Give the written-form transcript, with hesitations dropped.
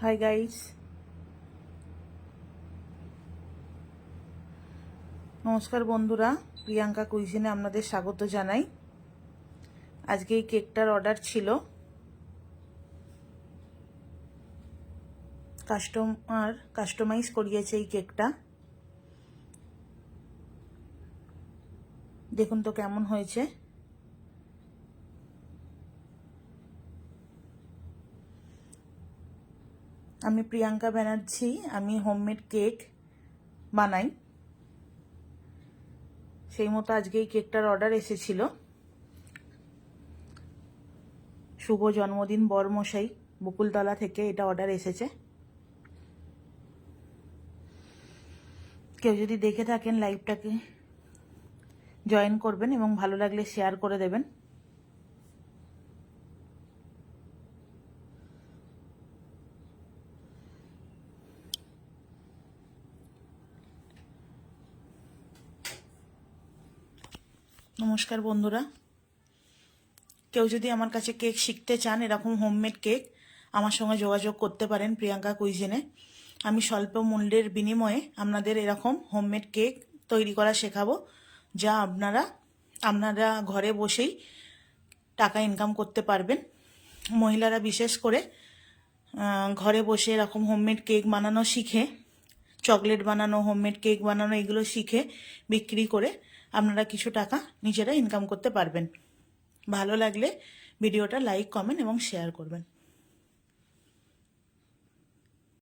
Hi guys, নমস্কার বন্ধুরা। প্রিয়াঙ্কা কুইজিনে আপনাদের স্বাগত জানাই। আজকে এই কেকটার অর্ডার ছিল। কাস্টমাইজ করিয়েছে এই কেকটা। দেখুন তো কেমন হয়েছে। আমি প্রিয়াঙ্কা ব্যানার্জি, আমি হোমমেড কেক বানাই। সেই মতো আজকে এই কেকটার অর্ডার এসেছিল। শুভ জন্মদিন বরমশাই, বকুলতলা থেকে এটা অর্ডার এসেছে। কেউ যদি দেখে থাকেন লাইভটাকে জয়েন করবেন এবং ভালো লাগলে শেয়ার করে দেবেন। নমস্কার বন্ধুরা, কেউ যদি আমার কাছে কেক শিখতে চান, এরকম হোমমেড কেক, আমার সঙ্গে যোগাযোগ করতে পারেন প্রিয়াঙ্কা কুইজিনে। আমি স্বল্প মূল্যের বিনিময়ে আপনাদের এরকম হোমমেড কেক তৈরি করা শেখাবো, যা আপনারা ঘরে বসেই টাকা ইনকাম করতে পারবেন। মহিলারা বিশেষ করে ঘরে বসে এরকম হোমমেড কেক বানানো শিখে, চকলেট বানানো, হোমমেড কেক বানানো, এগুলো শিখে বিক্রি করে আপনারা কিছু টাকা নিজেরা ইনকাম করতে পারবেন। ভালো লাগলে ভিডিওটা লাইক, কমেন্ট এবং শেয়ার করবেন।